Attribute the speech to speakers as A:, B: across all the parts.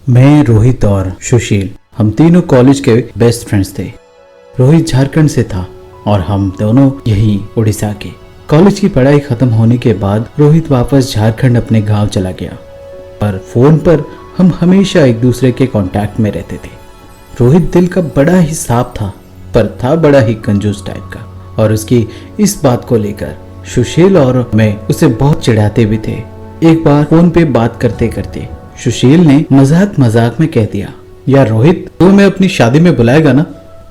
A: मैं, रोहित और सुशील, हम तीनों कॉलेज के बेस्ट फ्रेंड्स थे। रोहित झारखंड से था और हम दोनों यही उड़ीसा के। कॉलेज की पढ़ाई खत्म होने के बाद रोहित वापस झारखंड अपने गांव चला गया, पर फोन पर हम हमेशा एक दूसरे के कांटेक्ट में रहते थे। रोहित दिल का बड़ा ही साफ था, पर था बड़ा ही कंजूस टाइप का, और उसकी इस बात को लेकर सुशील और मैं उसे बहुत चिढ़ाते भी थे। एक बार फोन पे बात करते करते सुशील ने मजाक मजाक में कह दिया, यार रोहित, तू मैं अपनी शादी में बुलाएगा ना?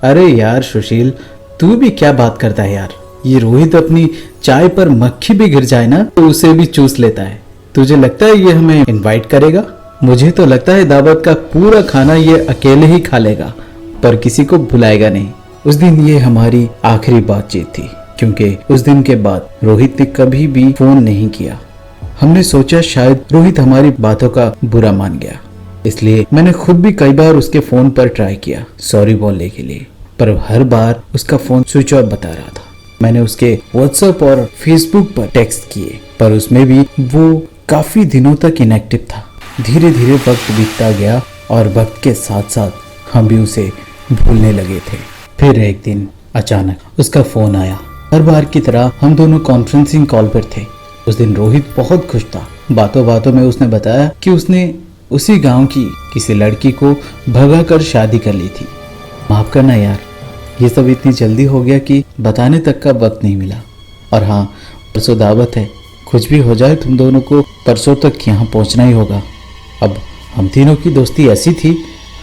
A: अरे यार सुशील, तू भी क्या बात करता है यार। ये रोहित अपनी चाय पर मक्खी भी गिर जाए ना तो उसे भी चूस लेता है। तुझे लगता है ये हमें इनवाइट करेगा? मुझे तो लगता है दावत का पूरा खाना ये अकेले ही खा लेगा, पर किसी को बुलाएगा नहीं। उस दिन ये हमारी आखिरी बातचीत थी, क्योंकि उस दिन के बाद रोहित ने कभी भी फोन नहीं किया। हमने सोचा शायद रोहित हमारी बातों का बुरा मान गया, इसलिए मैंने खुद भी कई बार उसके फोन पर ट्राई किया सॉरी बोलने के लिए, पर हर बार उसका फोन स्विच ऑफ बता रहा था। मैंने उसके व्हाट्सएप और फेसबुक पर टेक्स्ट किए, पर उसमें भी वो काफी दिनों तक इनएक्टिव था। धीरे धीरे वक्त बीतता गया और वक्त के साथ साथ हम भी उसे भूलने लगे थे। फिर एक दिन अचानक उसका फोन आया। हर बार की तरह हम दोनों कॉन्फ्रेंसिंग कॉल पर थे। उस दिन रोहित बहुत खुश था। बातों बातों में उसने बताया कि उसने उसी गांव की किसी लड़की को भगाकर शादी कर ली थी। माफ करना यार, ये सब इतनी जल्दी हो गया कि बताने तक का वक्त नहीं मिला। और हाँ, परसों दावत है, कुछ भी हो जाए तुम दोनों को परसों तक यहाँ पहुँचना ही होगा। अब हम तीनों की दोस्ती ऐसी थी,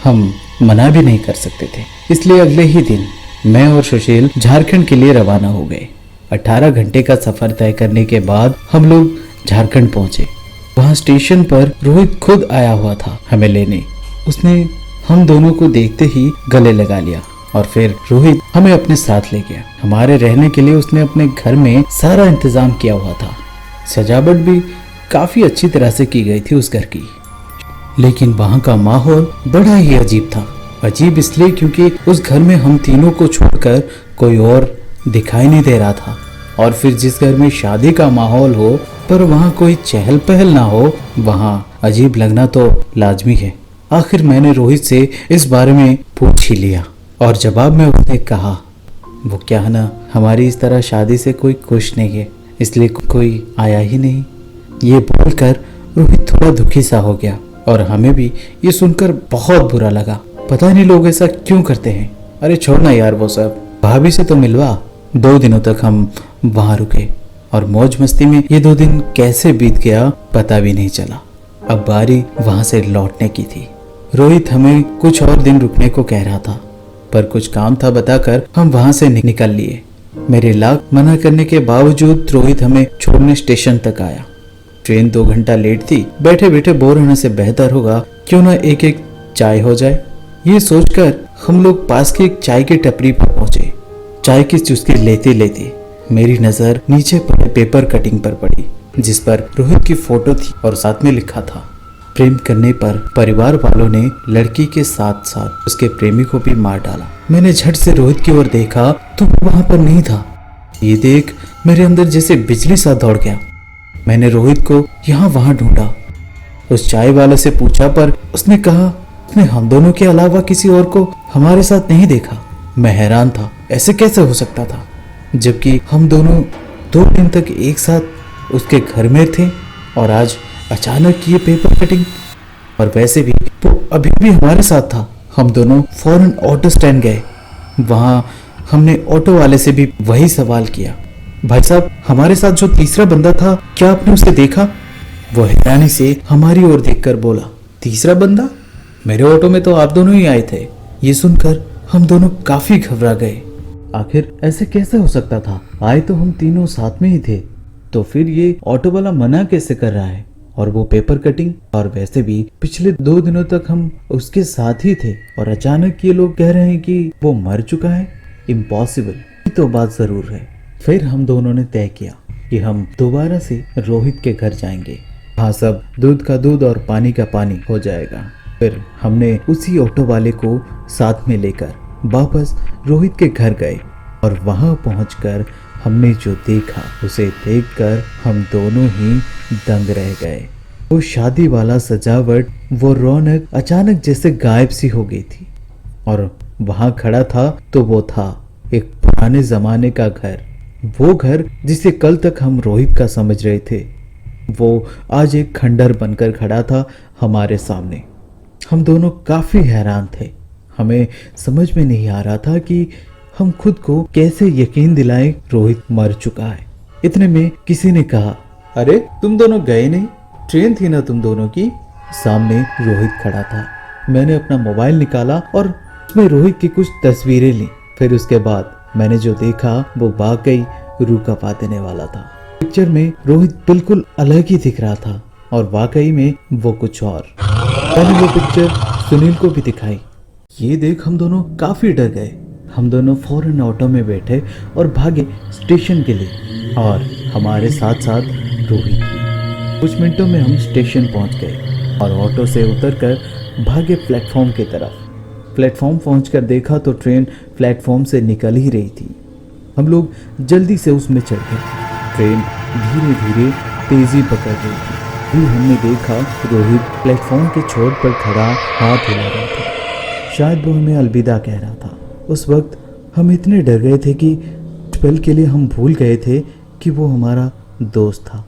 A: हम मना भी नहीं कर सकते थे। इसलिए अगले ही दिन मैं और सुशील झारखंड के लिए रवाना हो गए। 18 घंटे का सफर तय करने के बाद हम लोग झारखंड पहुंचे। वहां स्टेशन पर रोहित खुद आया हुआ था हमें लेने। उसने हम दोनों को देखते ही गले लगा लिया और फिर रोहित हमें अपने साथ ले गया। हमारे रहने के लिए उसने अपने घर में सारा इंतजाम किया हुआ था। सजावट भी काफी अच्छी तरह से की गई थी उस घर की। लेकिन वहां का माहौल बड़ा ही अजीब था। अजीब इसलिए क्योंकि उस घर में हम तीनों को छोड़कर कोई और दिखाई नहीं दे रहा था। और फिर जिस घर में शादी का माहौल हो पर वहाँ कोई चहल पहल ना हो, वहाँ अजीब लगना तो लाजमी है। आखिर मैंने रोहित से इस बारे में पूछ ही लिया और जवाब में उसने कहा, वो क्या है ना, हमारी इस तरह शादी से कोई खुश नहीं है, इसलिए कोई आया ही नहीं। ये बोलकर रोहित थोड़ा दुखी सा हो गया और हमें भी ये सुनकर बहुत बुरा लगा। पता नहीं लोग ऐसा क्यों करते हैं। अरे छोड़ ना यार वो सब, भाभी से तो मिलवा। 2 दिनों तक हम वहां रुके और मौज मस्ती में ये 2 दिन कैसे बीत गया पता भी नहीं चला। अब बारी वहां से लौटने की थी। रोहित हमें कुछ और दिन रुकने को कह रहा था, पर कुछ काम था बताकर हम वहां से निकल लिए। मेरे लाख मना करने के बावजूद रोहित हमें छोड़ने स्टेशन तक आया। ट्रेन 2 घंटा लेट थी। बैठे बैठे बोर होने से बेहतर होगा क्यों ना एक एक चाय हो जाए। ये सोचकर हम लोग पास की एक चाय की टपरी पर पहुंचे। चाय की चुस्की लेते लेते मेरी नजर नीचे पड़े पेपर कटिंग पर पड़ी, जिस पर रोहित की फोटो थी और साथ में लिखा था, प्रेम करने पर परिवार वालों ने लड़की के साथ साथ उसके प्रेमी को भी मार डाला। मैंने झट से रोहित की ओर देखा तो वो वहां पर नहीं था। ये देख मेरे अंदर जैसे बिजली सा दौड़ गया। मैंने रोहित को यहाँ वहां ढूंढा, उस चाय वाले से पूछा, पर उसने कहा उसने हम दोनों के अलावा किसी और को हमारे साथ नहीं देखा। मैं हैरान था, ऐसे कैसे हो सकता था, जबकि हम दोनों 2 दिन तक एक साथ उसके घर में थे और आज अचानक ये पेपर कटिंग। और वैसे भी वो अभी भी हमारे साथ था। हम दोनों फौरन ऑटो स्टैंड गए। वहां हमने ऑटो वाले से भी वही सवाल किया, भाई साहब, हमारे साथ जो तीसरा बंदा था, क्या आपने उसे देखा? वो हैरानी से हमारी ओर देखकर बोला, तीसरा बंदा? मेरे ऑटो में तो आप दोनों ही आए थे। ये सुनकर हम दोनों काफी घबरा गए। आखिर ऐसे कैसे हो सकता था? आए तो हम तीनों साथ में ही थे, तो फिर ये ऑटो वाला मना कैसे कर रहा है? और वो पेपर कटिंग? और वैसे भी पिछले 2 दिनों तक हम उसके साथ ही थे और अचानक ये लोग कह रहे हैं कि वो मर चुका है। इम्पॉसिबल। तो बात जरूर है। फिर हम दोनों ने तय किया कि हम दोबारा से रोहित के घर जाएंगे। हाँ, सब दूध का दूध और पानी का पानी हो जाएगा। फिर हमने उसी ऑटो वाले को साथ में लेकर वापस रोहित के घर गए और वहां पहुंचकर हमने जो देखा उसे देखकर हम दोनों ही दंग रह गए। वो शादी वाला सजावट, वो रौनक अचानक जैसे गायब सी हो गई थी। और वहां खड़ा था तो वो था एक पुराने जमाने का घर। वो घर जिसे कल तक हम रोहित का समझ रहे थे, वो आज एक खंडर बनकर खड़ा था हमारे सामने। हम दोनों काफी हैरान थे। हमें समझ में नहीं आ रहा था कि हम खुद को कैसे यकीन दिलाएं रोहित मर चुका है। इतने में किसी ने कहा, अरे तुम दोनों गए नहीं, ट्रेन थी ना तुम दोनों की। सामने रोहित खड़ा था। मैंने अपना मोबाइल निकाला और उसमें रोहित की कुछ तस्वीरें ली। फिर उसके बाद मैंने जो देखा वो वाकई रूह कांपा देने वाला था। पिक्चर में रोहित बिल्कुल अलग ही दिख रहा था और वाकई में वो कुछ और। मैंने वो पिक्चर सुनील को भी दिखाई। ये देख हम दोनों काफी डर गए। हम दोनों फौरन ऑटो में बैठे और भागे स्टेशन के लिए, और हमारे साथ साथ रोहित भी। कुछ मिनटों में हम स्टेशन पहुंच गए और ऑटो से उतरकर भागे प्लेटफॉर्म की तरफ। प्लेटफॉर्म पहुंचकर देखा तो ट्रेन प्लेटफॉर्म से निकल ही रही थी। हम लोग जल्दी से उसमें चढ़ गए। ट्रेन धीरे धीरे तेजी पकड़ रही थी। फिर हमने देखा रोहित प्लेटफॉर्म के छोर पर खड़ा हाथ हिला रहा था। शायद वो हमें अलविदा कह रहा था। उस वक्त हम इतने डर गए थे कि कुछ पल के लिए हम भूल गए थे कि वो हमारा दोस्त था।